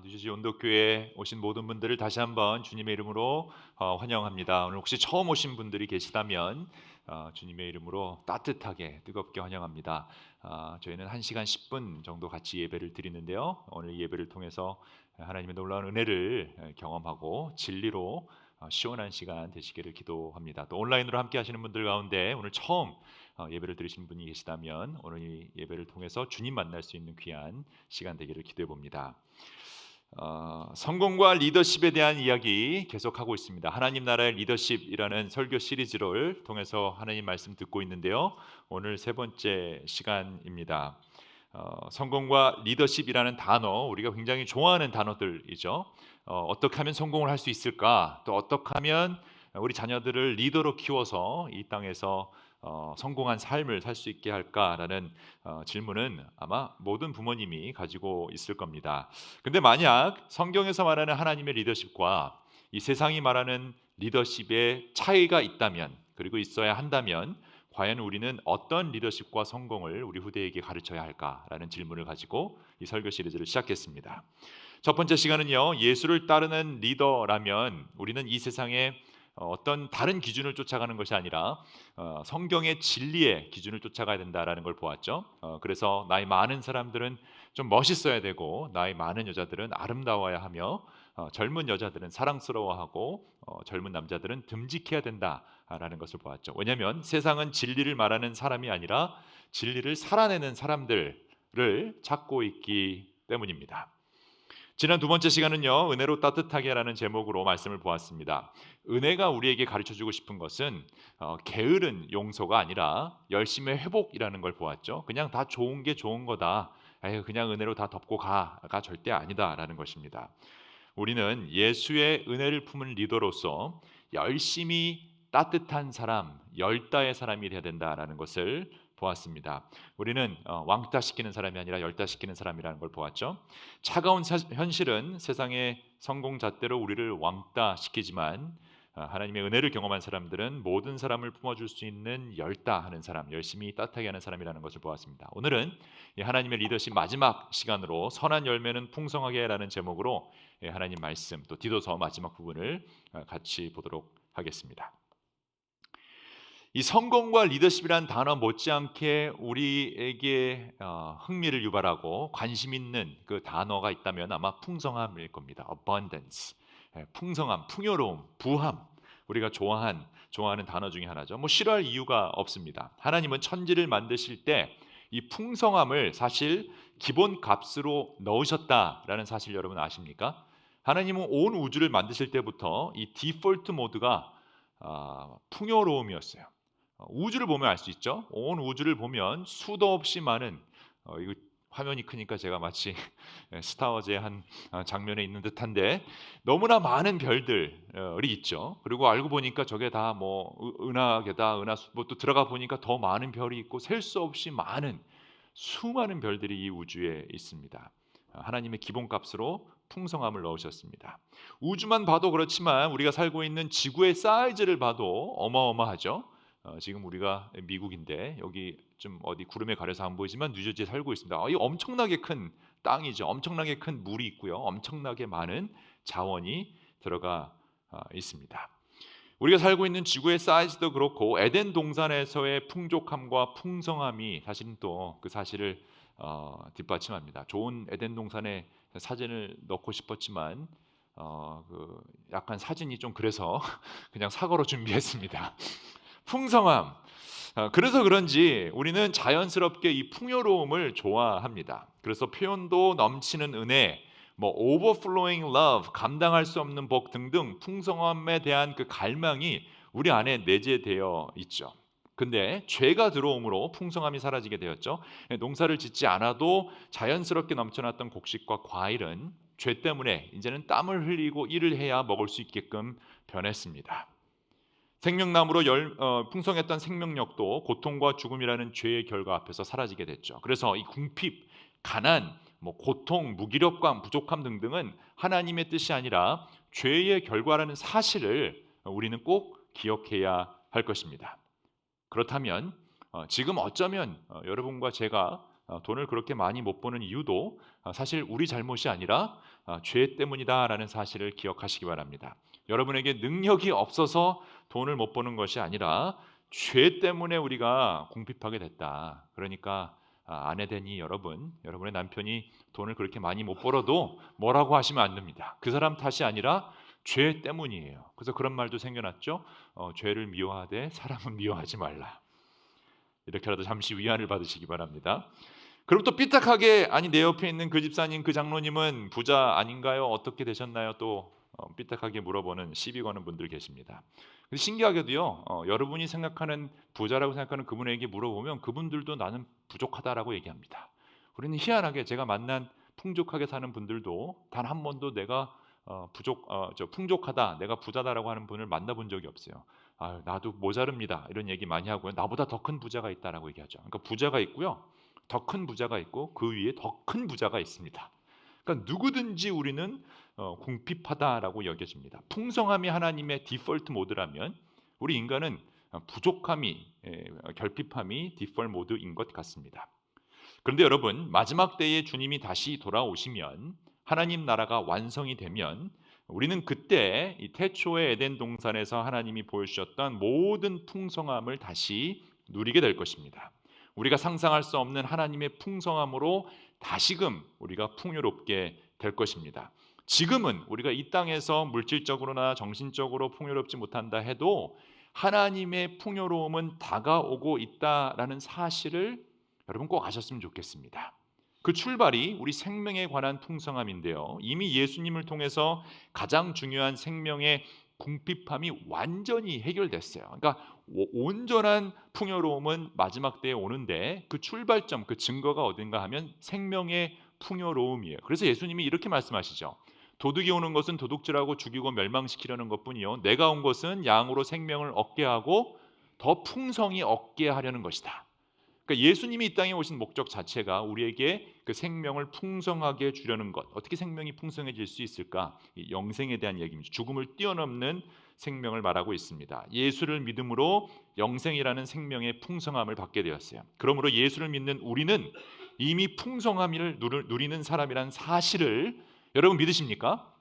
뉴저지 온도교회에 오신 모든 분들을 다시 한번 주님의 이름으로 환영합니다. 오늘 혹시 처음 오신 분들이 계시다면 주님의 이름으로 따뜻하게 뜨겁게 환영합니다. 저희는 1시간 10분 정도 같이 예배를 드리는데요. 오늘 예배를 통해서 하나님의 놀라운 은혜를 경험하고 진리로 시원한 시간 되시기를 기도합니다. 또 온라인으로 함께 하시는 분들 가운데 오늘 처음 예배를 드리신 분이 계시다면 오늘 이 예배를 통해서 주님 만날 수 있는 귀한 시간 되기를 기도해 봅니다. 성공과 리더십에 대한 이야기 계속하고 있습니다. 하나님 나라의 리더십이라는 설교 시리즈를 통해서 하나님 말씀 듣고 있는데요. 오늘 세 번째 시간입니다. 성공과 리더십이라는 단어, 우리가 굉장히 좋아하는 단어들이죠. 어떻게 하면 성공을 할 수 있을까? 또 어떻게 하면 우리 자녀들을 리더로 키워서 이 땅에서 성공한 삶을 살 수 있게 할까라는 질문은 아마 모든 부모님이 가지고 있을 겁니다. 근데 만약 성경에서 말하는 하나님의 리더십과 이 세상이 말하는 리더십의 차이가 있다면, 그리고 있어야 한다면 과연 우리는 어떤 리더십과 성공을 우리 후대에게 가르쳐야 할까라는 질문을 가지고 이 설교 시리즈를 시작했습니다. 첫 번째 시간은요, 예수를 따르는 리더라면 우리는 이 세상에 어떤 다른 기준을 쫓아가는 것이 아니라 성경의 진리의 기준을 쫓아가야 된다라는 걸 보았죠. 그래서 나이 많은 사람들은 좀 멋있어야 되고, 나이 많은 여자들은 아름다워야 하며, 젊은 여자들은 사랑스러워하고, 젊은 남자들은 듬직해야 된다라는 것을 보았죠. 왜냐하면 세상은 진리를 말하는 사람이 아니라 진리를 살아내는 사람들을 찾고 있기 때문입니다. 지난 두 번째 시간은요, 은혜로 따뜻하게라는 제목으로 말씀을 보았습니다. 은혜가 우리에게 가르쳐주고 싶은 것은 게으른 용서가 아니라 열심의 회복이라는 걸 보았죠. 그냥 다 좋은 게 좋은 거다, 에휴, 그냥 은혜로 다 덮고 가가 절대 아니다라는 것입니다. 우리는 예수의 은혜를 품은 리더로서 열심히 따뜻한 사람, 열다의 사람이 되어야 된다라는 것을 보았습니다. 우리는 왕따시키는 사람이 아니라 열따시키는 사람이라는 걸 보았죠. 차가운 현실은 세상의 성공 잣대로 우리를 왕따시키지만 하나님의 은혜를 경험한 사람들은 모든 사람을 품어줄 수 있는 열다하는 사람, 열심히 따뜻하게 하는 사람이라는 것을 보았습니다. 오늘은 이 하나님의 리더십 마지막 시간으로 선한 열매는 풍성하게라는 제목으로 하나님 말씀, 또 디도서 마지막 부분을 같이 보도록 하겠습니다. 이 성공과 리더십이라는 단어 못지않게 우리에게 흥미를 유발하고 관심 있는 그 단어가 있다면 아마 풍성함일 겁니다. abundance, 풍성함, 풍요로움, 부함, 우리가 좋아하는 단어 중에 하나죠. 뭐 싫어할 이유가 없습니다. 하나님은 천지를 만드실 때 이 풍성함을 사실 기본 값으로 넣으셨다라는 사실 여러분 아십니까? 하나님은 온 우주를 만드실 때부터 이 디폴트 모드가 풍요로움이었어요. 우주를 보면 알 수 있죠. 온 우주를 보면 수도 없이 많은, 이거 화면이 크니까 제가 마치 스타워즈의 한 장면에 있는 듯한데, 너무나 많은 별들이 있죠. 그리고 알고 보니까 저게 다 뭐 은하계다, 뭐 또 들어가 보니까 더 많은 별이 있고 셀 수 없이 많은 수많은 별들이 이 우주에 있습니다. 하나님의 기본값으로 풍성함을 넣으셨습니다. 우주만 봐도 그렇지만 우리가 살고 있는 지구의 사이즈를 봐도 어마어마하죠. 지금 우리가 미국인데 여기 좀 어디 구름에 가려서 안 보이지만 뉴저지에 살고 있습니다. 이 엄청나게 큰 땅이죠. 엄청나게 큰 물이 있고요. 엄청나게 많은 자원이 들어가 있습니다. 우리가 살고 있는 지구의 사이즈도 그렇고 에덴 동산에서의 풍족함과 풍성함이 사실은 또 그 사실을 뒷받침합니다. 좋은 에덴 동산의 사진을 넣고 싶었지만 그 약간 사진이 좀 그래서 그냥 사과로 준비했습니다. 풍성함. 그래서 그런지 우리는 자연스럽게 이 풍요로움을 좋아합니다. 그래서 표현도 넘치는 은혜, 뭐 overflowing love, 감당할 수 없는 복 등등 풍성함에 대한 그 갈망이 우리 안에 내재되어 있죠. 근데 죄가 들어옴으로 풍성함이 사라지게 되었죠. 농사를 짓지 않아도 자연스럽게 넘쳐났던 곡식과 과일은 죄 때문에 이제는 땀을 흘리고 일을 해야 먹을 수 있게끔 변했습니다. 생명나무로 풍성했던 생명력도 고통과 죽음이라는 죄의 결과 앞에서 사라지게 됐죠. 그래서 이 궁핍, 가난, 뭐 고통, 무기력감, 부족함 등등은 하나님의 뜻이 아니라 죄의 결과라는 사실을 우리는 꼭 기억해야 할 것입니다. 그렇다면 지금 어쩌면 여러분과 제가 돈을 그렇게 많이 못 버는 이유도 사실 우리 잘못이 아니라 죄 때문이다라는 사실을 기억하시기 바랍니다. 여러분에게 능력이 없어서 돈을 못 버는 것이 아니라 죄 때문에 우리가 궁핍하게 됐다. 그러니까 아내 되니 여러분의 남편이 돈을 그렇게 많이 못 벌어도 뭐라고 하시면 안 됩니다. 그 사람 탓이 아니라 죄 때문이에요. 그래서 그런 말도 생겨났죠. 죄를 미워하되 사람은 미워하지 말라. 이렇게라도 잠시 위안을 받으시기 바랍니다. 그럼 또 삐딱하게 아니 내 옆에 있는 그 집사님 그 장로님은 부자 아닌가요? 어떻게 되셨나요? 또 삐딱하게 물어보는 시비 거는 분들 계십니다. 근데 신기하게도요. 여러분이 생각하는 부자라고 생각하는 그분에게 물어보면 그분들도 나는 부족하다라고 얘기합니다. 우리는 희한하게 제가 만난 풍족하게 사는 분들도 단 한 번도 내가 풍족하다, 내가 부자다라고 하는 분을 만나본 적이 없어요. 아, 나도 모자릅니다. 이런 얘기 많이 하고요. 나보다 더 큰 부자가 있다라고 얘기하죠. 그러니까 부자가 있고요. 더 큰 부자가 있고 그 위에 더 큰 부자가 있습니다. 그러니까 누구든지 우리는 궁핍하다라고 여겨집니다. 풍성함이 하나님의 디폴트 모드라면 우리 인간은 부족함이 결핍함이 디폴트 모드인 것 같습니다. 그런데 여러분 마지막 때에 주님이 다시 돌아오시면 하나님 나라가 완성이 되면 우리는 그때 이 태초의 에덴 동산에서 하나님이 보여주셨던 모든 풍성함을 다시 누리게 될 것입니다. 우리가 상상할 수 없는 하나님의 풍성함으로 다시금 우리가 풍요롭게 될 것입니다. 지금은 우리가 이 땅에서 물질적으로나 정신적으로 풍요롭지 못한다 해도 하나님의 풍요로움은 다가오고 있다라는 사실을 여러분 꼭 아셨으면 좋겠습니다. 그 출발이 우리 생명에 관한 풍성함인데요. 이미 예수님을 통해서 가장 중요한 생명의 궁핍함이 완전히 해결됐어요. 그러니까 온전한 풍요로움은 마지막 때에 오는데 그 출발점, 그 증거가 어딘가 하면 생명의 풍요로움이에요. 그래서 예수님이 이렇게 말씀하시죠. 도둑이 오는 것은 도둑질하고 죽이고 멸망시키려는 것뿐이요. 내가 온 것은 양으로 생명을 얻게 하고 더 풍성히 얻게 하려는 것이다. 그러니까 예수님이 이 땅에 오신 목적 자체가 우리에게 그 생명을 풍성하게 주려는 것. 어떻게 생명이 풍성해질 수 있을까? 이 영생에 대한 얘기입니다. 죽음을 뛰어넘는 생명을 말하고 있습니다. 예수를 믿음으로 영생이라는 생명의 풍성함을 받게 되었어요. 그러므로 예수를 믿는 우리는 이미 풍성함을 누리는 사람이라는 사실을 여러분 믿으십니까?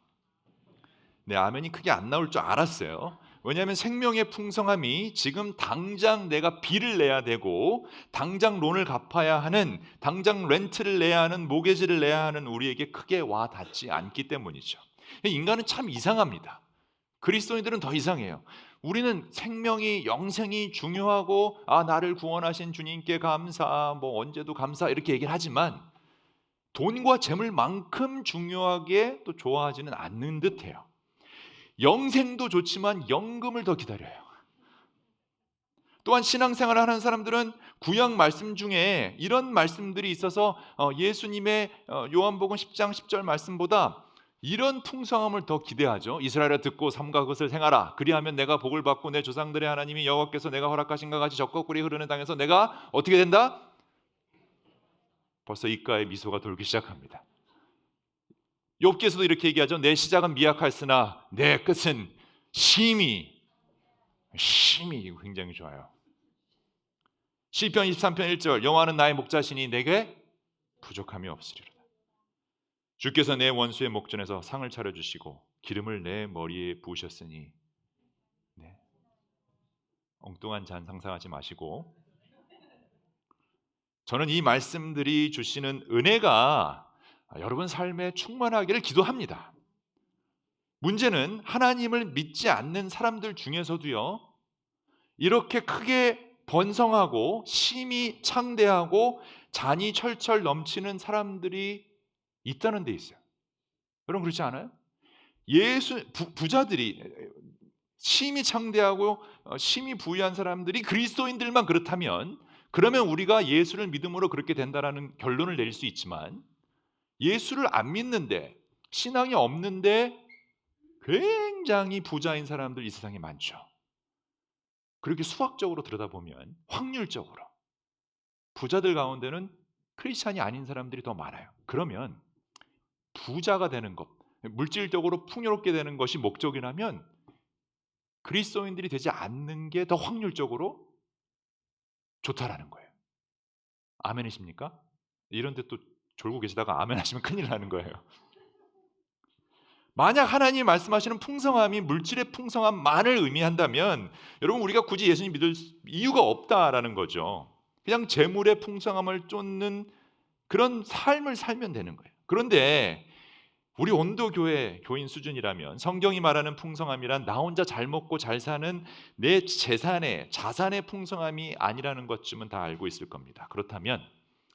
네, 아멘이 크게 안 나올 줄 알았어요. 왜냐하면 생명의 풍성함이 지금 당장 내가 비를 내야 되고 당장 론을 갚아야 하는, 당장 렌트를 내야 하는, 모게지를 내야 하는 우리에게 크게 와 닿지 않기 때문이죠. 인간은 참 이상합니다. 그리스도인들은 더 이상해요. 우리는 생명이, 영생이 중요하고 나를 구원하신 주님께 감사, 뭐 언제도 감사 이렇게 얘기를 하지만 돈과 재물만큼 중요하게 또 좋아하지는 않는 듯해요. 영생도 좋지만 연금을 더 기다려요. 또한 신앙생활을 하는 사람들은 구약 말씀 중에 이런 말씀들이 있어서 예수님의 요한복음 10장 10절 말씀보다 이런 풍성함을 더 기대하죠. 이스라엘아 듣고 삼가 그것을 행하라. 그리하면 내가 복을 받고 내 조상들의 하나님이 여호와께서 내가 허락하신 것 같이 적과 꿀이 흐르는 땅에서 내가 어떻게 된다? 벌써 입가에 미소가 돌기 시작합니다. 욥기에서도 이렇게 얘기하죠. 내 시작은 미약할으나 내 끝은 심히 굉장히 좋아요. 시편 23편 1절 여호와는 나의 목자시니 내게 부족함이 없으리로다. 주께서 내 원수의 목전에서 상을 차려주시고 기름을 내 머리에 부으셨으니. 네. 엉뚱한 잔 상상하지 마시고 저는 이 말씀들이 주시는 은혜가 여러분 삶에 충만하기를 기도합니다. 문제는 하나님을 믿지 않는 사람들 중에서도요, 이렇게 크게 번성하고 심히 창대하고 잔이 철철 넘치는 사람들이 있다는 데 있어요. 여러분 그렇지 않아요? 부자들이 심히 창대하고 심히 부유한 사람들이 그리스도인들만 그렇다면 그러면 우리가 예수를 믿음으로 그렇게 된다라는 결론을 내릴 수 있지만 예수를 안 믿는데 신앙이 없는데 굉장히 부자인 사람들 이 세상에 많죠. 그렇게 수학적으로 들여다보면 확률적으로 부자들 가운데는 크리스찬이 아닌 사람들이 더 많아요. 그러면 부자가 되는 것, 물질적으로 풍요롭게 되는 것이 목적이라면 그리스도인들이 되지 않는 게 더 확률적으로 좋다라는 거예요. 아멘이십니까? 이런 데 또 졸고 계시다가 아멘 하시면 큰일 나는 거예요. 만약 하나님이 말씀하시는 풍성함이 물질의 풍성함만을 의미한다면 여러분 우리가 굳이 예수님 믿을 이유가 없다라는 거죠. 그냥 재물의 풍성함을 쫓는 그런 삶을 살면 되는 거예요. 그런데 우리 온도교회 교인 수준이라면 성경이 말하는 풍성함이란 나 혼자 잘 먹고 잘 사는 내 재산의 자산의 풍성함이 아니라는 것쯤은 다 알고 있을 겁니다. 그렇다면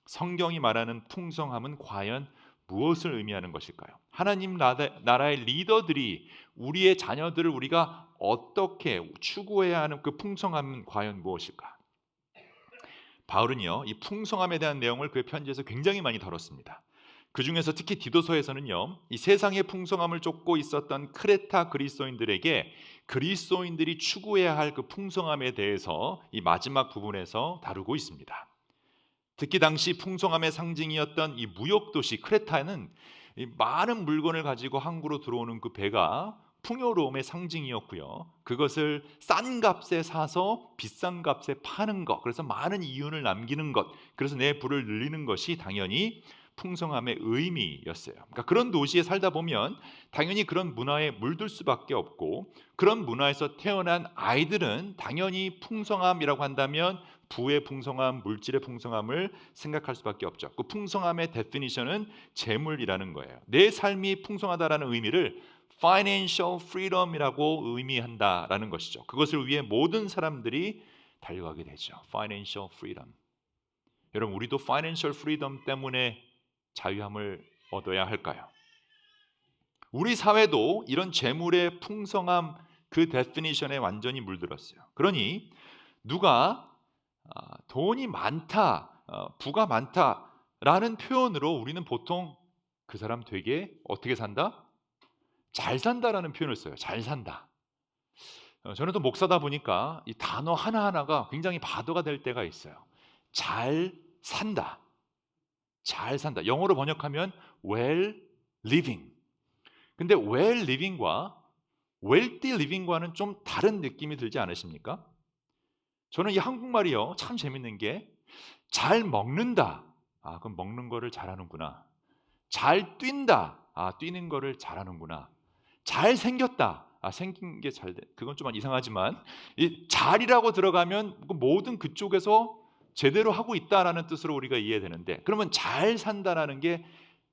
성경이 말하는 풍성함은 과연 무엇을 의미하는 것일까요? 하나님 나라의 리더들이 우리의 자녀들을 우리가 어떻게 추구해야 하는 그 풍성함은 과연 무엇일까? 바울은요, 이 풍성함에 대한 내용을 그의 편지에서 굉장히 많이 다뤘습니다. 그 중에서 특히 디도서에서는요, 이 세상의 풍성함을 쫓고 있었던 크레타 그리스도인들에게 그리스도인들이 추구해야 할 그 풍성함에 대해서 이 마지막 부분에서 다루고 있습니다. 특히 당시 풍성함의 상징이었던 이 무역 도시 크레타는 이 많은 물건을 가지고 항구로 들어오는 그 배가 풍요로움의 상징이었고요. 그것을 싼 값에 사서 비싼 값에 파는 것, 그래서 많은 이윤을 남기는 것, 그래서 내 부를 늘리는 것이 당연히 풍성함의 의미였어요. 그러니까 그런 도시에 살다 보면 당연히 그런 문화에 물들 수밖에 없고, 그런 문화에서 태어난 아이들은 당연히 풍성함이라고 한다면 부의 풍성함, 물질의 풍성함을 생각할 수밖에 없죠. 그 풍성함의 데피니션은 재물이라는 거예요. 내 삶이 풍성하다라는 의미를 financial freedom이라고 의미한다라는 것이죠. 그것을 위해 모든 사람들이 달려가게 되죠. financial freedom. 여러분 우리도 financial freedom 때문에 자유함을 얻어야 할까요? 우리 사회도 이런 재물의 풍성함 그 데피니션에 완전히 물들었어요. 그러니 누가 돈이 많다, 부가 많다라는 표현으로 우리는 보통 그 사람 되게 어떻게 산다? 잘 산다라는 표현을 써요. 잘 산다. 저는 또 목사다 보니까 이 단어 하나하나가 굉장히 바도가 될 때가 있어요. 잘 산다. 잘 산다. 영어로 번역하면 well living. 근데 well living과 wealthy living과는 좀 다른 느낌이 들지 않으십니까? 저는 이 한국말이요. 참 재밌는 게 잘 먹는다. 아, 그럼 먹는 거를 잘하는구나. 잘 뛴다. 아, 뛰는 거를 잘하는구나. 잘 생겼다. 아, 생긴 게 잘 돼. 그건 좀 이상하지만 이 잘이라고 들어가면 모든 그쪽에서 제대로 하고 있다라는 뜻으로 우리가 이해되는데 그러면 잘 산다라는 게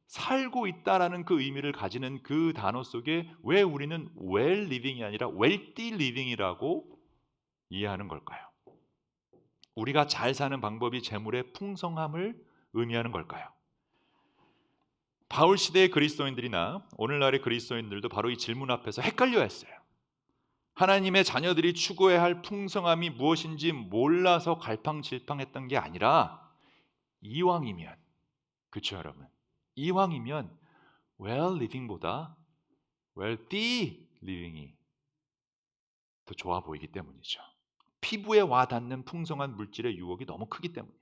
살고 있다라는 그 의미를 가지는 그 단어 속에 왜 우리는 well living이 아니라 wealthy living이라고 이해하는 걸까요? 우리가 잘 사는 방법이 재물의 풍성함을 의미하는 걸까요? 바울 시대의 그리스도인들이나 오늘날의 그리스도인들도 바로 이 질문 앞에서 헷갈려 했어요. 하나님의 자녀들이 추구해야 할 풍성함이 무엇인지 몰라서 갈팡질팡했던 게 아니라 이왕이면, 그렇죠 여러분? 이왕이면 well living보다 wealthy living이 더 좋아 보이기 때문이죠. 피부에 와닿는 풍성한 물질의 유혹이 너무 크기 때문이에요.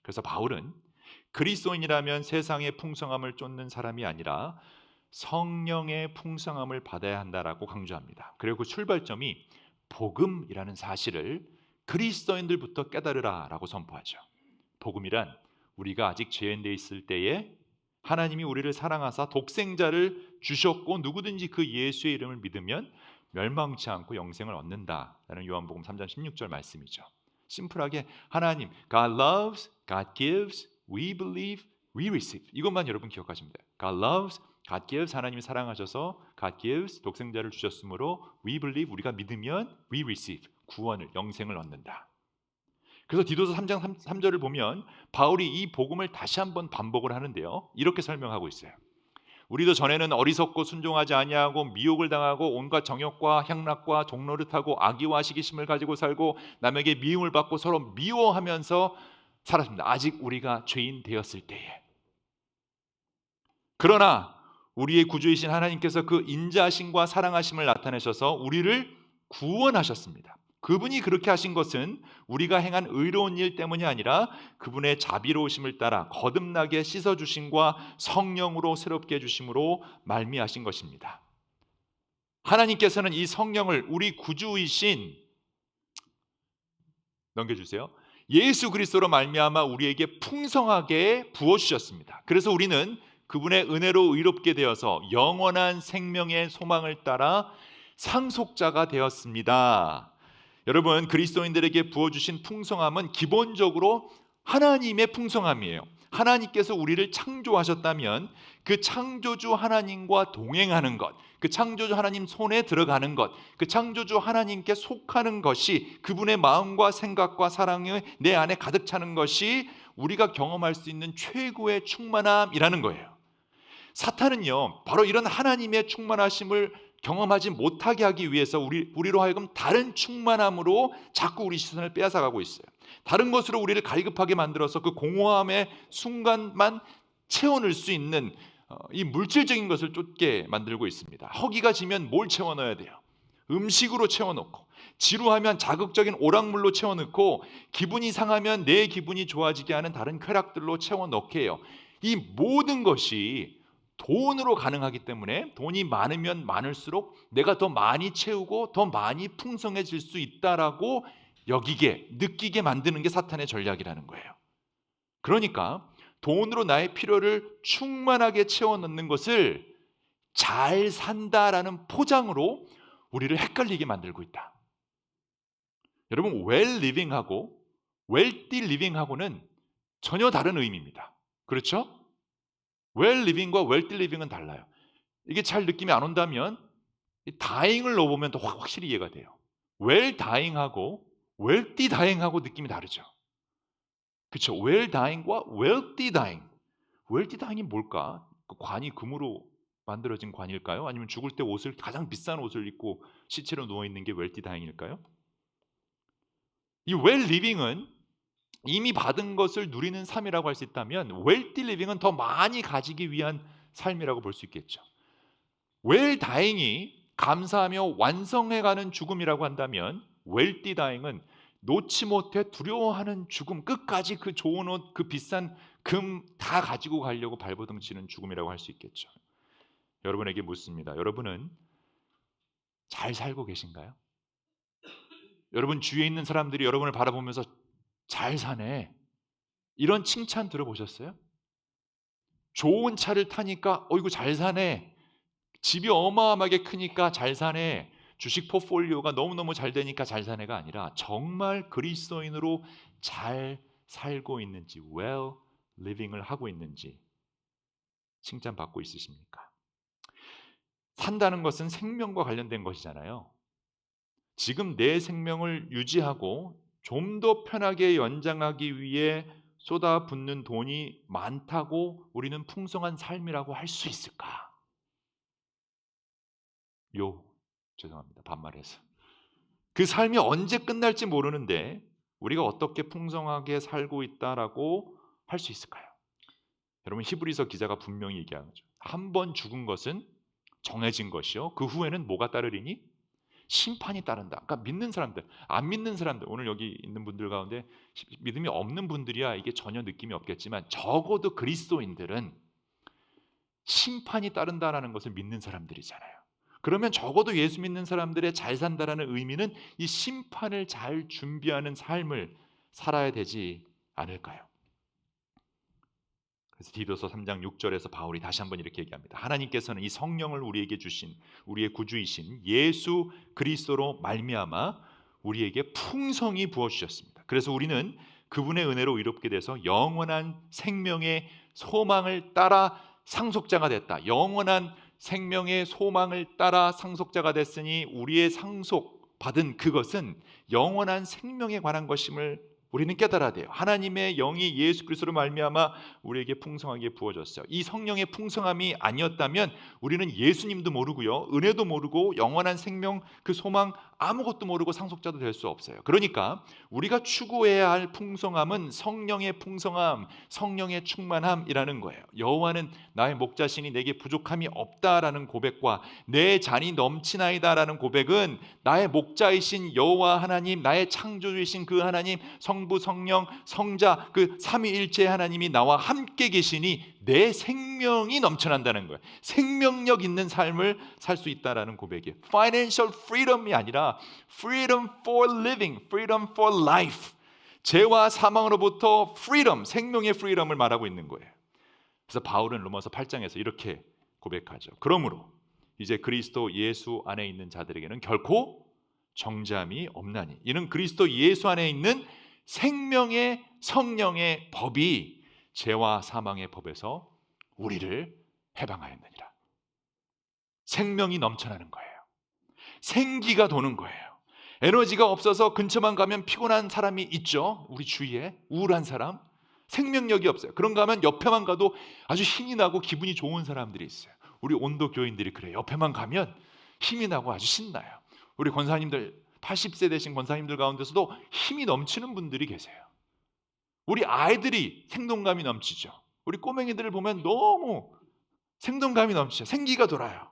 그래서 바울은 그리스도인이라면 세상의 풍성함을 쫓는 사람이 아니라 성령의 풍성함을 받아야 한다라고 강조합니다. 그리고 그 출발점이 복음이라는 사실을 그리스도인들부터 깨달으라라고 선포하죠. 복음이란 우리가 아직 죄인되어 있을 때에 하나님이 우리를 사랑하사 독생자를 주셨고 누구든지 그 예수의 이름을 믿으면 멸망치 않고 영생을 얻는다라는 요한복음 3장 16절 말씀이죠. 심플하게 하나님 God loves, God gives, we believe, we receive 이것만 여러분 기억하시면 돼요. God loves, God gives 하나님이 사랑하셔서 God gives 독생자를 주셨으므로 we believe 우리가 믿으면 we receive 구원을 영생을 얻는다. 그래서 디도서 3장 3절을 보면 바울이 이 복음을 다시 한번 반복을 하는데요. 이렇게 설명하고 있어요. 우리도 전에는 어리석고 순종하지 아니하고 미혹을 당하고 온갖 정욕과 향락과 종노릇하고 악의와 시기심을 가지고 살고 남에게 미움을 받고 서로 미워하면서 살았습니다. 아직 우리가 죄인 되었을 때에. 그러나 우리의 구주이신 하나님께서 그 인자하심과 사랑하심을 나타내셔서 우리를 구원하셨습니다. 그분이 그렇게 하신 것은 우리가 행한 의로운 일 때문이 아니라 그분의 자비로우심을 따라 거듭나게 씻어주심과 성령으로 새롭게 해주심으로 말미하신 것입니다. 하나님께서는 이 성령을 우리 구주이신 넘겨주세요. 예수 그리스도로 말미암아 우리에게 풍성하게 부어 주셨습니다. 그래서 우리는 그분의 은혜로 의롭게 되어서 영원한 생명의 소망을 따라 상속자가 되었습니다. 여러분, 그리스도인들에게 부어주신 풍성함은 기본적으로 하나님의 풍성함이에요. 하나님께서 우리를 창조하셨다면 그 창조주 하나님과 동행하는 것, 그 창조주 하나님 손에 들어가는 것, 그 창조주 하나님께 속하는 것이, 그분의 마음과 생각과 사랑이 내 안에 가득 차는 것이 우리가 경험할 수 있는 최고의 충만함이라는 거예요. 사탄은요, 바로 이런 하나님의 충만하심을 경험하지 못하게 하기 위해서 우리로 하여금 다른 충만함으로 자꾸 우리 시선을 빼앗아가고 있어요. 다른 것으로 우리를 갈급하게 만들어서 그 공허함의 순간만 채워넣을 수 있는 이 물질적인 것을 쫓게 만들고 있습니다. 허기가 지면 뭘 채워넣어야 돼요? 음식으로 채워넣고, 지루하면 자극적인 오락물로 채워넣고, 기분이 상하면 내 기분이 좋아지게 하는 다른 쾌락들로 채워넣게 해요. 이 모든 것이 돈으로 가능하기 때문에 돈이 많으면 많을수록 내가 더 많이 채우고 더 많이 풍성해질 수 있다라고 여기게, 느끼게 만드는 게 사탄의 전략이라는 거예요. 그러니까 돈으로 나의 필요를 충만하게 채워 넣는 것을 잘 산다라는 포장으로 우리를 헷갈리게 만들고 있다. 여러분, well living하고 wealthy living하고는 전혀 다른 의미입니다. 그렇죠? well living과 wealthy living은 달라요. 이게 잘 느낌이 안 온다면 dying을 넣어보면 더 확실히 이해가 돼요. well dying하고 wealthy dying하고 느낌이 다르죠. 그렇죠? well dying과 wealthy dying. wealthy dying이 뭘까? 그 관이 금으로 만들어진 관일까요? 아니면 죽을 때 옷을, 가장 비싼 옷을 입고 시체로 누워있는 게 wealthy dying일까요? 이 well living은 이미 받은 것을 누리는 삶이라고 할 수 있다면, wealthy living은 더 많이 가지기 위한 삶이라고 볼 수 있겠죠. well dying이 감사하며 완성해가는 죽음이라고 한다면, wealthy dying은 놓지 못해 두려워하는 죽음, 끝까지 그 좋은 옷, 그 비싼 금 다 가지고 가려고 발버둥 치는 죽음이라고 할 수 있겠죠. 여러분에게 묻습니다. 여러분은 잘 살고 계신가요? 여러분 주위에 있는 사람들이 여러분을 바라보면서 잘 사네, 이런 칭찬 들어보셨어요? 좋은 차를 타니까 어이구 잘 사네, 집이 어마어마하게 크니까 잘 사네, 주식 포트폴리오가 너무너무 잘 되니까 잘 사네가 아니라 정말 그리스도인으로 잘 살고 있는지, well living을 하고 있는지 칭찬받고 있으십니까? 산다는 것은 생명과 관련된 것이잖아요. 지금 내 생명을 유지하고 좀 더 편하게 연장하기 위해 쏟아붓는 돈이 많다고 우리는 풍성한 삶이라고 할 수 있을까? 죄송합니다. 반말해서. 그 삶이 언제 끝날지 모르는데 우리가 어떻게 풍성하게 살고 있다라고 할 수 있을까요? 여러분, 히브리서 기자가 분명히 얘기하죠. 한 번 죽은 것은 정해진 것이요, 그 후에는 뭐가 따르리니? 심판이 따른다. 그러니까 믿는 사람들, 안 믿는 사람들, 오늘 여기 있는 분들 가운데 믿음이 없는 분들이야 이게 전혀 느낌이 없겠지만, 적어도 그리스도인들은 심판이 따른다라는 것을 믿는 사람들이잖아요. 그러면 적어도 예수 믿는 사람들의 잘 산다라는 의미는 이 심판을 잘 준비하는 삶을 살아야 되지 않을까요? 그래서 디도서 3장 6절에서 바울이 다시 한번 이렇게 얘기합니다. 하나님께서는 이 성령을 우리에게 주신 우리의 구주이신 예수 그리스도로 말미암아 우리에게 풍성히 부어 주셨습니다. 그래서 우리는 그분의 은혜로 의롭게 돼서 영원한 생명의 소망을 따라 상속자가 됐다. 영원한 생명의 소망을 따라 상속자가 됐으니 우리의 상속받은 그것은 영원한 생명에 관한 것임을 우리는 깨달아야 돼요. 하나님의 영이 예수 그리스도로 말미암아 우리에게 풍성하게 부어졌어요. 이 성령의 풍성함이 아니었다면 우리는 예수님도 모르고요, 은혜도 모르고 영원한 생명 그 소망 아무것도 모르고 상속자도 될 수 없어요. 그러니까 우리가 추구해야 할 풍성함은 성령의 풍성함, 성령의 충만함이라는 거예요. 여호와는 나의 목자시니 내게 부족함이 없다라는 고백과 내 잔이 넘치나이다라는 고백은 나의 목자이신 여호와 하나님, 나의 창조주이신 그 하나님, 성부, 성령, 성자 그 삼위일체 하나님이 나와 함께 계시니 내 생명이 넘쳐난다는 거예요. 생명력 있는 삶을 살 수 있다라는 고백이에요. Financial freedom이 아니라 freedom for living, freedom for life. 죄와 사망으로부터 프리덤, 생명의 프리덤을 말하고 있는 거예요. 그래서 바울은 로마서 8장에서 이렇게 고백하죠. 그러므로 이제 그리스도 예수 안에 있는 자들에게는 결코 정죄함이 없나니 이는 그리스도 예수 안에 있는 생명의 성령의 법이 죄와 사망의 법에서 우리를 해방하였느니라. 생명이 넘쳐나는 거예요. 생기가 도는 거예요. 에너지가 없어서 근처만 가면 피곤한 사람이 있죠. 우리 주위에 우울한 사람, 생명력이 없어요. 그런가 하면 옆에만 가도 아주 힘이 나고 기분이 좋은 사람들이 있어요. 우리 온도 교인들이 그래요. 옆에만 가면 힘이 나고 아주 신나요. 우리 권사님들 80세 되신 권사님들 가운데서도 힘이 넘치는 분들이 계세요. 우리 아이들이 생동감이 넘치죠. 우리 꼬맹이들을 보면 너무 생동감이 넘치죠. 생기가 돌아요.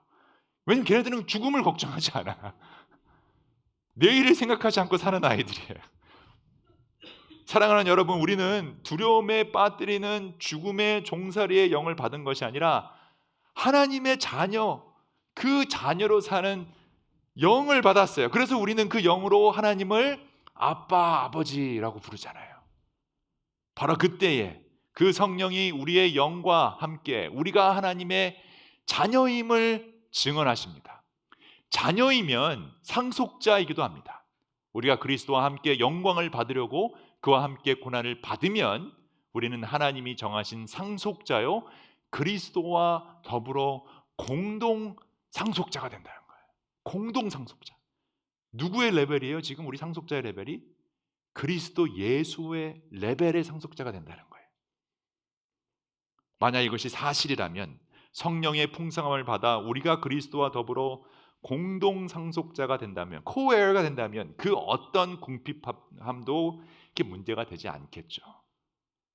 왜냐면 걔네들은 죽음을 걱정하지 않아. 내일을 생각하지 않고 사는 아이들이에요. 사랑하는 여러분, 우리는 두려움에 빠뜨리는 죽음의 종살이의 영을 받은 것이 아니라 하나님의 자녀, 그 자녀로 사는 영을 받았어요. 그래서 우리는 그 영으로 하나님을 아빠, 아버지라고 부르잖아요. 바로 그때에 그 성령이 우리의 영과 함께 우리가 하나님의 자녀임을 증언하십니다. 자녀이면 상속자이기도 합니다. 우리가 그리스도와 함께 영광을 받으려고 그와 함께 고난을 받으면 우리는 하나님이 정하신 상속자요 그리스도와 더불어 공동 상속자가 된다는 거예요. 공동 상속자. 누구의 레벨이에요? 지금 우리 상속자의 레벨이 그리스도 예수의 레벨의 상속자가 된다는 거예요. 만약 이것이 사실이라면 성령의 풍성함을 받아 우리가 그리스도와 더불어 공동 상속자가 된다면, 코에어가 된다면 그 어떤 궁핍함도 이게 문제가 되지 않겠죠.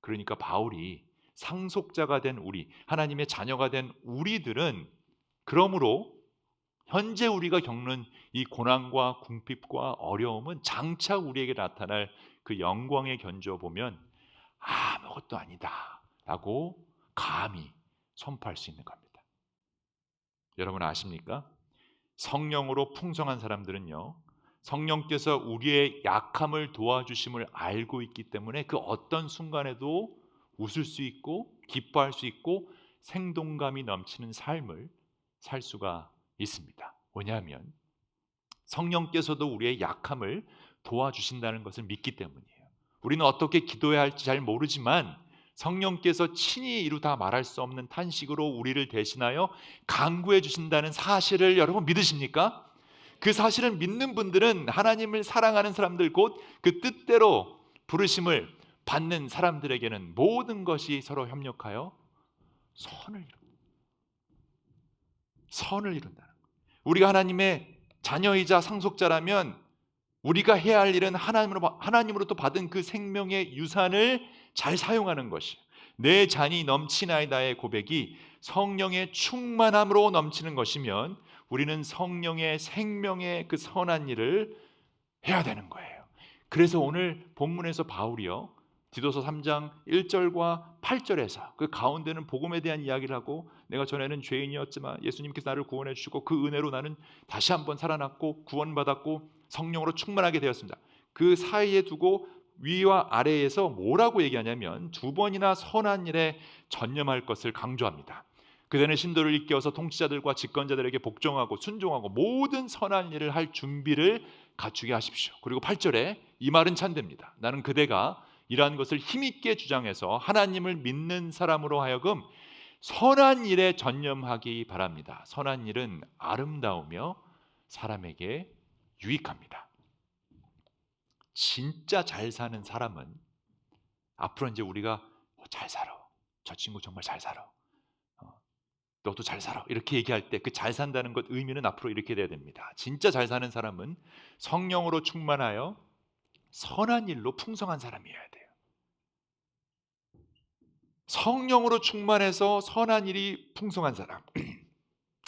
그러니까 바울이 상속자가 된 우리, 하나님의 자녀가 된 우리들은 그러므로 현재 우리가 겪는 이 고난과 궁핍과 어려움은 장차 우리에게 나타날 그 영광의 견주어 보면 아무것도 아니다라고 감히 선포할 수 있는 겁니다. 여러분 아십니까? 성령으로 풍성한 사람들은요, 성령께서 우리의 약함을 도와주심을 알고 있기 때문에 그 어떤 순간에도 웃을 수 있고 기뻐할 수 있고 생동감이 넘치는 삶을 살 수가 있습니다. 왜냐하면 성령께서도 우리의 약함을 도와주신다는 것을 믿기 때문이에요. 우리는 어떻게 기도해야 할지 잘 모르지만 성령께서 친히 이루 다 말할 수 없는 탄식으로 우리를 대신하여 간구해 주신다는 사실을 여러분 믿으십니까? 그 사실을 믿는 분들은 하나님을 사랑하는 사람들, 곧 그 뜻대로 부르심을 받는 사람들에게는 모든 것이 서로 협력하여 선을 이룬다는 거예요. 우리가 하나님의 자녀이자 상속자라면 우리가 해야 할 일은 하나님으로부터 받은 그 생명의 유산을 잘 사용하는 것이에요. 내 잔이 넘치나이다의 고백이 성령의 충만함으로 넘치는 것이면 우리는 성령의 생명의 그 선한 일을 해야 되는 거예요. 그래서 오늘 본문에서 바울이요, 디도서 3장 1절과 8절에서 그 가운데는 복음에 대한 이야기를 하고, 내가 전에는 죄인이었지만 예수님께서 나를 구원해 주시고 그 은혜로 나는 다시 한번 살아났고 구원받았고 성령으로 충만하게 되었습니다. 그 사이에 두고 위와 아래에서 뭐라고 얘기하냐면 두 번이나 선한 일에 전념할 것을 강조합니다. 그대는 신도를 일깨워서 통치자들과 집권자들에게 복종하고 순종하고 모든 선한 일을 할 준비를 갖추게 하십시오. 그리고 8절에 이 말은 찬됩니다. 나는 그대가 이러한 것을 힘있게 주장해서 하나님을 믿는 사람으로 하여금 선한 일에 전념하기 바랍니다. 선한 일은 아름다우며 사람에게 유익합니다. 진짜 잘 사는 사람은 앞으로 이제 우리가 잘 살아, 저 친구 정말 잘 살아, 너도 잘 살아 이렇게 얘기할 때 그 잘 산다는 것 의미는 앞으로 이렇게 돼야 됩니다. 진짜 잘 사는 사람은 성령으로 충만하여 선한 일로 풍성한 사람이어야 돼요. 성령으로 충만해서 선한 일이 풍성한 사람.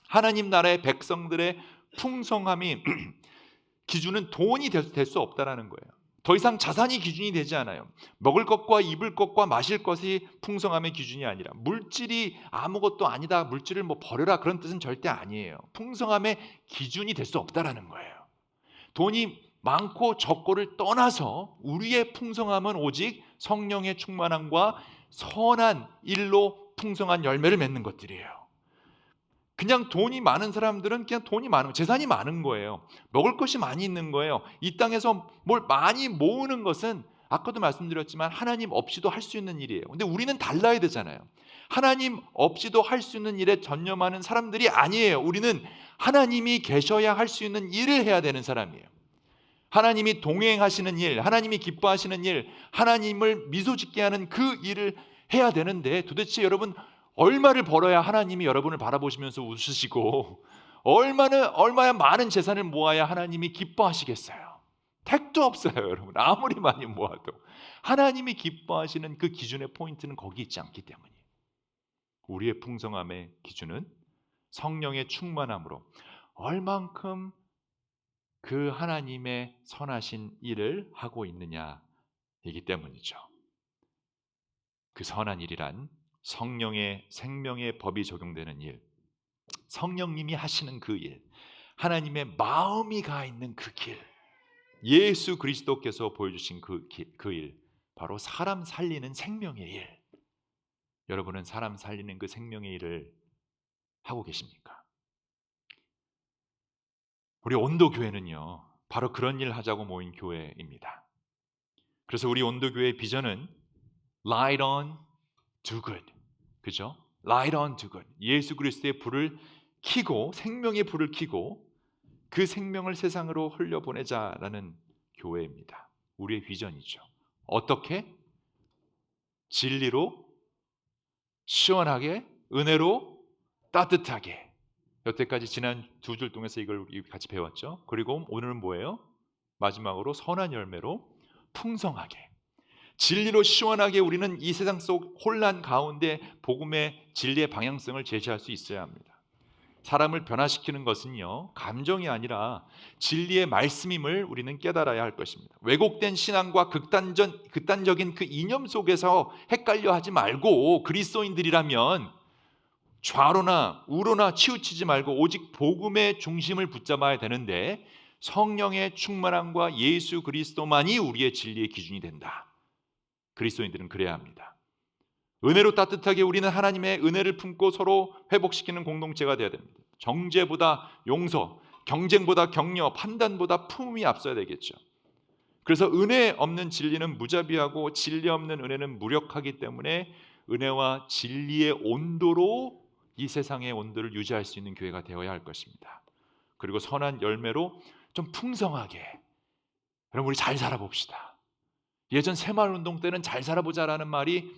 하나님 나라의 백성들의 풍성함이 기준은 돈이 될 수 없다라는 거예요. 더 이상 자산이 기준이 되지 않아요. 먹을 것과 입을 것과 마실 것이 풍성함의 기준이 아니라, 물질이 아무것도 아니다, 물질을 뭐 버려라 그런 뜻은 절대 아니에요. 풍성함의 기준이 될 수 없다라는 거예요. 돈이 많고 적고를 떠나서 우리의 풍성함은 오직 성령의 충만함과 선한 일로 풍성한 열매를 맺는 것들이에요. 그냥 돈이 많은 사람들은 그냥 돈이 많은, 재산이 많은 거예요. 먹을 것이 많이 있는 거예요. 이 땅에서 뭘 많이 모으는 것은 아까도 말씀드렸지만 하나님 없이도 할 수 있는 일이에요. 근데 우리는 달라야 되잖아요. 하나님 없이도 할 수 있는 일에 전념하는 사람들이 아니에요. 우리는 하나님이 계셔야 할 수 있는 일을 해야 되는 사람이에요. 하나님이 동행하시는 일, 하나님이 기뻐하시는 일, 하나님을 미소 짓게 하는 그 일을 해야 되는데, 도대체 여러분 얼마를 벌어야 하나님이 여러분을 바라보시면서 웃으시고 얼마야 많은 재산을 모아야 하나님이 기뻐하시겠어요? 택도 없어요. 여러분 아무리 많이 모아도 하나님이 기뻐하시는 그 기준의 포인트는 거기 있지 않기 때문이에요. 우리의 풍성함의 기준은 성령의 충만함으로 얼만큼 그 하나님의 선하신 일을 하고 있느냐이기 때문이죠. 그 선한 일이란 성령의 생명의 법이 적용되는 일, 성령님이 하시는 그 일, 하나님의 마음이 가 있는 그 길, 예수 그리스도께서 보여주신 그 일, 바로 사람 살리는 생명의 일. 여러분은 사람 살리는 그 생명의 일을 하고 계십니까? 우리 온도교회는요, 바로 그런 일 하자고 모인 교회입니다. 그래서 우리 온도교회의 비전은 Light on, do good. 그죠? Light on, do good. 예수 그리스도의 불을 켜고, 생명의 불을 켜고 그 생명을 세상으로 흘려보내자라는 교회입니다. 우리의 비전이죠. 어떻게? 진리로, 시원하게, 은혜로, 따뜻하게. 여태까지 지난 두 줄 통해서 이걸 같이 배웠죠. 그리고 오늘은 뭐예요? 마지막으로 선한 열매로 풍성하게, 진리로 시원하게. 우리는 이 세상 속 혼란 가운데 복음의 진리의 방향성을 제시할 수 있어야 합니다. 사람을 변화시키는 것은요, 감정이 아니라 진리의 말씀임을 우리는 깨달아야 할 것입니다. 왜곡된 신앙과 극단적인 그 이념 속에서 헷갈려 하지 말고, 그리스도인들이라면 좌로나 우로나 치우치지 말고 오직 복음의 중심을 붙잡아야 되는데, 성령의 충만함과 예수 그리스도만이 우리의 진리의 기준이 된다. 그리스도인들은 그래야 합니다. 은혜로 따뜻하게 우리는 하나님의 은혜를 품고 서로 회복시키는 공동체가 되어야 됩니다. 정죄보다 용서, 경쟁보다 격려, 판단보다 품음이 앞서야 되겠죠. 그래서 은혜 없는 진리는 무자비하고 진리 없는 은혜는 무력하기 때문에 은혜와 진리의 온도로 이 세상의 온도를 유지할 수 있는 교회가 되어야 할 것입니다. 그리고 선한 열매로 좀 풍성하게, 여러분 우리 잘 살아봅시다. 예전 새마을운동 때는 잘 살아보자라는 말이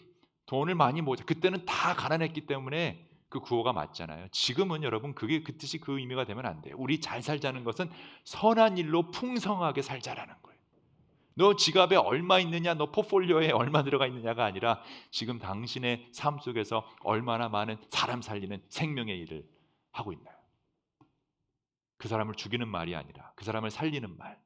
돈을 많이 모자, 그때는 다 가난했기 때문에 그 구호가 맞잖아요. 지금은 여러분 그게 그 뜻이, 그 의미가 되면 안 돼요. 우리 잘 살자는 것은 선한 일로 풍성하게 살자라는 거예요. 너 지갑에 얼마 있느냐, 너 포트폴리오에 얼마 들어가 있느냐가 아니라 지금 당신의 삶 속에서 얼마나 많은 사람 살리는 생명의 일을 하고 있나요? 그 사람을 죽이는 말이 아니라 그 사람을 살리는 말,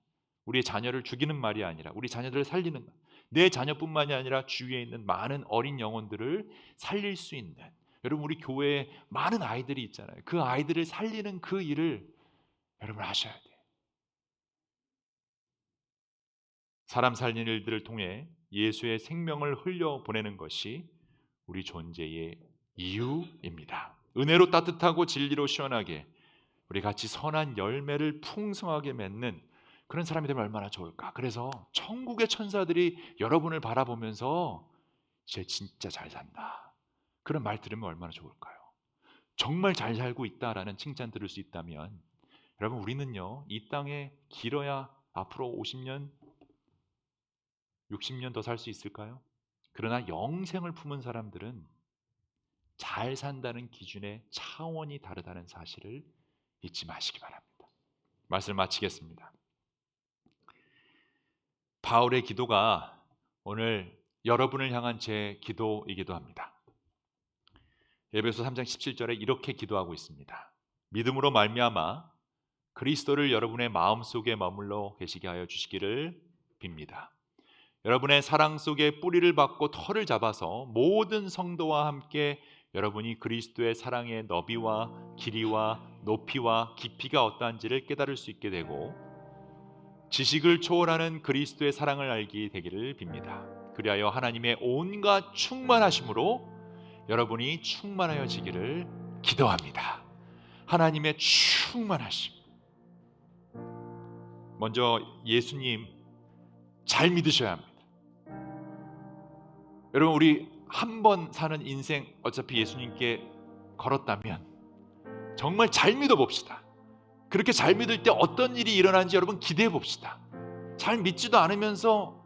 우리의 자녀를 죽이는 말이 아니라 우리 자녀들을 살리는 말, 내 자녀뿐만이 아니라 주위에 있는 많은 어린 영혼들을 살릴 수 있는, 여러분 우리 교회에 많은 아이들이 있잖아요. 그 아이들을 살리는 그 일을 여러분 하셔야 돼요. 사람 살리는 일들을 통해 예수의 생명을 흘려보내는 것이 우리 존재의 이유입니다. 은혜로 따뜻하고 진리로 시원하게 우리 같이 선한 열매를 풍성하게 맺는 그런 사람이 되면 얼마나 좋을까. 그래서 천국의 천사들이 여러분을 바라보면서 쟤 진짜 잘 산다, 그런 말 들으면 얼마나 좋을까요? 정말 잘 살고 있다라는 칭찬 들을 수 있다면, 여러분 우리는요 이 땅에 길어야 앞으로 50년 60년 더 살 수 있을까요? 그러나 영생을 품은 사람들은 잘 산다는 기준의 차원이 다르다는 사실을 잊지 마시기 바랍니다. 말씀을 마치겠습니다. 바울의 기도가 오늘 여러분을 향한 제 기도이기도 합니다. 에베소 3장 17절에 이렇게 기도하고 있습니다. 믿음으로 말미암아 그리스도를 여러분의 마음속에 머물러 계시게 하여 주시기를 빕니다. 여러분의 사랑 속에 뿌리를 박고 털을 잡아서 모든 성도와 함께 여러분이 그리스도의 사랑의 너비와 길이와 높이와 깊이가 어떠한지를 깨달을 수 있게 되고, 지식을 초월하는 그리스도의 사랑을 알게 되기를 빕니다. 그리하여 하나님의 온갖 충만하심으로 여러분이 충만하여지기를 기도합니다. 하나님의 충만하심. 먼저 예수님 잘 믿으셔야 합니다. 여러분, 우리 한 번 사는 인생 어차피 예수님께 걸었다면 정말 잘 믿어봅시다. 그렇게 잘 믿을 때 어떤 일이 일어나는지 여러분 기대해 봅시다. 잘 믿지도 않으면서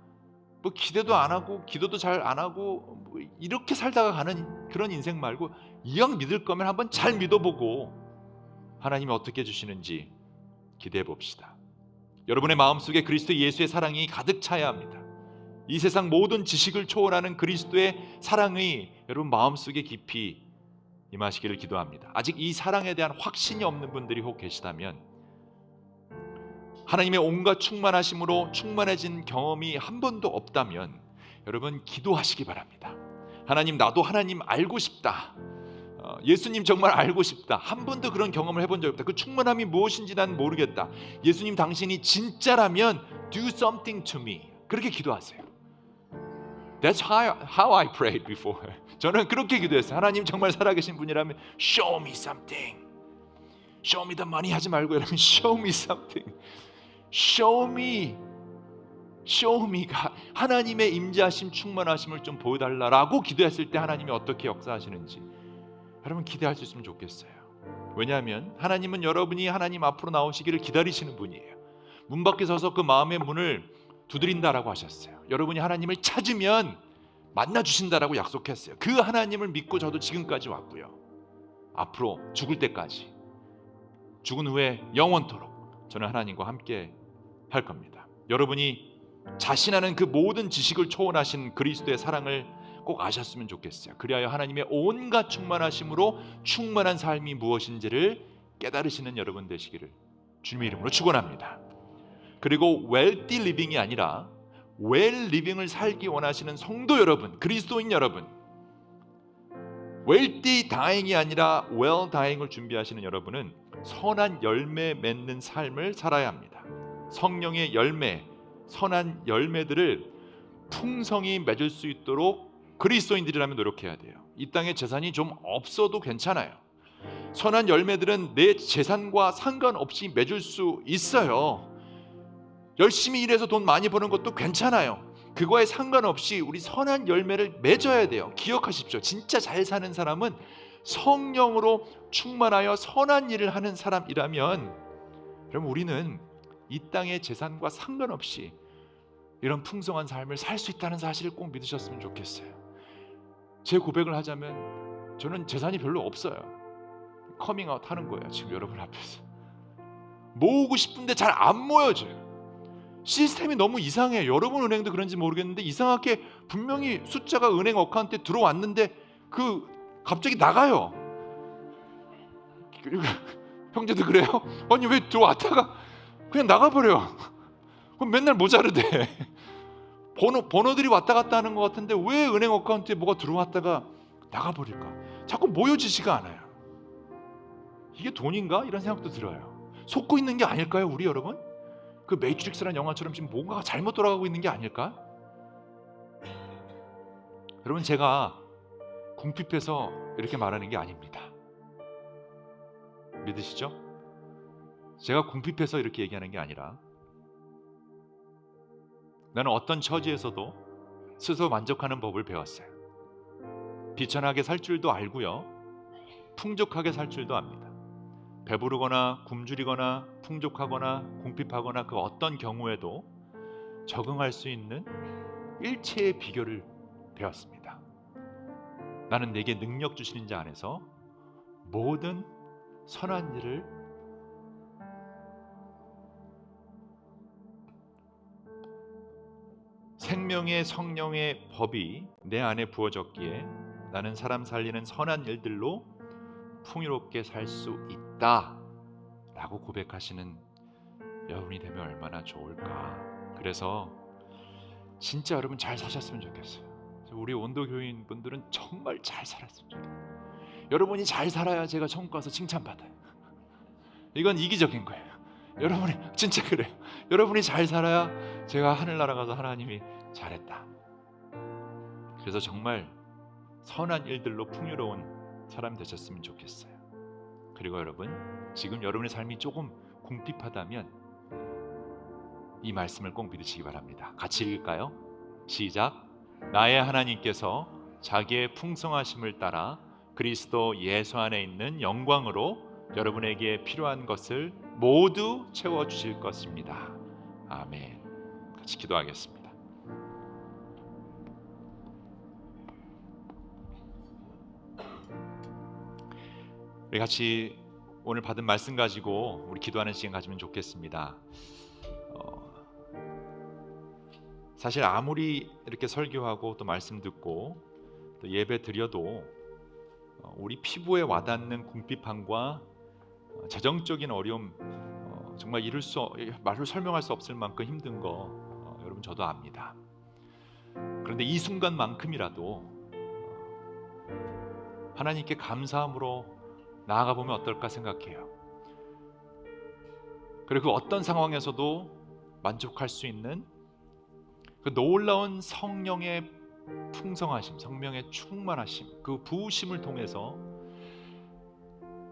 뭐 기대도 안 하고 기도도 잘 안 하고 뭐 이렇게 살다가 가는 그런 인생 말고, 이왕 믿을 거면 한번 잘 믿어보고 하나님이 어떻게 해주시는지 기대해 봅시다. 여러분의 마음속에 그리스도 예수의 사랑이 가득 차야 합니다. 이 세상 모든 지식을 초월하는 그리스도의 사랑이 여러분 마음속에 깊이 임하시기를 기도합니다. 아직 이 사랑에 대한 확신이 없는 분들이 혹 계시다면, 하나님의 온갖 충만하심으로 충만해진 경험이 한 번도 없다면 여러분 기도하시기 바랍니다. 하나님, 나도 하나님 알고 싶다. 예수님 정말 알고 싶다. 한 번도 그런 경험을 해본 적 없다. 그 충만함이 무엇인지 난 모르겠다. 예수님, 당신이 진짜라면 do something to me. 그렇게 기도하세요. That's how I prayed before. 저는 그렇게 기도했어요. 하나님 정말 살아계신 분이라면 show me something. show me the money 하지 말고 여러분 show me something. show me가 하나님의 임재하심 충만하심을 좀 보여달라라고 기도했을 때 하나님이 어떻게 역사하시는지 여러분 기대할 수 있으면 좋겠어요. 왜냐하면 하나님은 여러분이 하나님 앞으로 나오시기를 기다리시는 분이에요. 문 밖에 서서 그 마음의 문을 두드린다라고 하셨어요. 여러분이 하나님을 찾으면 만나주신다라고 약속했어요. 그 하나님을 믿고 저도 지금까지 왔고요. 앞으로 죽을 때까지, 죽은 후에 영원토록 저는 하나님과 함께 할 겁니다. 여러분이 자신하는 그 모든 지식을 초월하신 그리스도의 사랑을 꼭 아셨으면 좋겠어요. 그리하여 하나님의 온갖 충만하심으로 충만한 삶이 무엇인지를 깨달으시는 여러분 되시기를 주님의 이름으로 축원합니다. 그리고 wealthy living이 아니라 well living을 살기 원하시는 성도 여러분, 그리스도인 여러분, wealthy dying이 아니라 well dying을 준비하시는 여러분은 선한 열매 맺는 삶을 살아야 합니다. 성령의 열매, 선한 열매들을 풍성히 맺을 수 있도록 그리스도인들이라면 노력해야 돼요. 이 땅에 재산이 좀 없어도 괜찮아요. 선한 열매들은 내 재산과 상관없이 맺을 수 있어요. 열심히 일해서 돈 많이 버는 것도 괜찮아요. 그거에 상관없이 우리 선한 열매를 맺어야 돼요. 기억하십시오. 진짜 잘 사는 사람은 성령으로 충만하여 선한 일을 하는 사람이라면, 그럼 우리는 이 땅의 재산과 상관없이 이런 풍성한 삶을 살 수 있다는 사실을 꼭 믿으셨으면 좋겠어요. 제 고백을 하자면 저는 재산이 별로 없어요. 커밍아웃 하는 거예요. 지금 여러분 앞에서 모으고 싶은데 잘 안 모여져요. 시스템이 너무 이상해요. 여러분 은행도 그런지 모르겠는데 이상하게 분명히 숫자가 은행 어카운트에 들어왔는데 그 갑자기 나가요. 형제도 그래요? 아니 왜 들어왔다가 그냥 나가버려. 그럼 맨날 모자르대. 번호들이 왔다 갔다 하는 것 같은데 왜 은행 어카운트에 뭐가 들어왔다가 나가버릴까? 자꾸 모여지지가 않아요. 이게 돈인가? 이런 생각도 들어요. 속고 있는 게 아닐까요, 우리 여러분? 그 매트릭스라는 영화처럼 지금 뭔가가 잘못 돌아가고 있는 게 아닐까? 여러분, 제가 궁핍해서 이렇게 말하는 게 아닙니다. 믿으시죠? 제가 궁핍해서 이렇게 얘기하는 게 아니라 나는 어떤 처지에서도 스스로 만족하는 법을 배웠어요. 비천하게 살 줄도 알고요, 풍족하게 살 줄도 압니다. 배부르거나 굶주리거나 풍족하거나 궁핍하거나 그 어떤 경우에도 적응할 수 있는 일체의 비결을 배웠습니다. 나는 내게 능력 주시는 자 안에서 모든 선한 일을 생명의 성령의 법이 내 안에 부어졌기에 나는 사람 살리는 선한 일들로 풍요롭게 살 수 있다 라고 고백하시는 여러분이 되면 얼마나 좋을까. 그래서 진짜 여러분 잘 사셨으면 좋겠어요. 우리 온도교인 분들은 정말 잘 살았으면 좋겠어요. 여러분이 잘 살아야 제가 천국 가서 칭찬받아요. 이건 이기적인 거예요. 여러분이 진짜 그래요. 여러분이 잘 살아야 제가 하늘나라 가서 하나님이 잘했다. 그래서 정말 선한 일들로 풍요로운 사람 되셨으면 좋겠어요. 그리고 여러분, 지금 여러분의 삶이 조금 궁핍하다면 이 말씀을 꼭 믿으시기 바랍니다. 같이 읽을까요? 시작. 나의 하나님께서 자기의 풍성하심을 따라 그리스도 예수 안에 있는 영광으로 여러분에게 필요한 것을 모두 채워주실 것입니다. 아멘. 같이 기도하겠습니다. 우리 같이 오늘 받은 말씀 가지고 우리 기도하는 시간 가지면 좋겠습니다. 사실 아무리 이렇게 설교하고 또 말씀 듣고 또 예배 드려도 우리 피부에 와닿는 궁핍함과 재정적인 어려움, 정말 말로 설명할 수 없을 만큼 힘든 거 여러분 저도 압니다. 그런데 이 순간만큼이라도 하나님께 감사함으로 나아가 보면 어떨까 생각해요. 그리고 그 어떤 상황에서도 만족할 수 있는 그 놀라운 성령의 풍성하심, 성령의 충만하심, 그 부으심을 통해서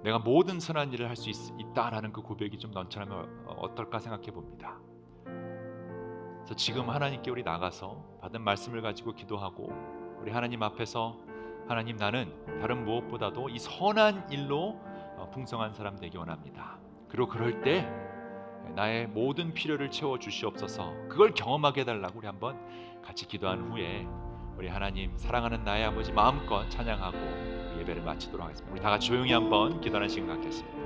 내가 모든 선한 일을 할 수 있다라는 그 고백이 좀 넘쳐나면 어떨까 생각해 봅니다. 그래서 지금 하나님께 우리 나가서 받은 말씀을 가지고 기도하고 우리 하나님 앞에서 하나님, 나는 다른 무엇보다도 이 선한 일로 풍성한 사람 되기 원합니다. 그리고 그럴 때 나의 모든 필요를 채워 주시옵소서. 그걸 경험하게 해달라고 우리 한번 같이 기도한 후에 우리 하나님 사랑하는 나의 아버지 마음껏 찬양하고 예배를 마치도록 하겠습니다. 우리 다 같이 조용히 한번 기도하는 시간 갖겠습니다.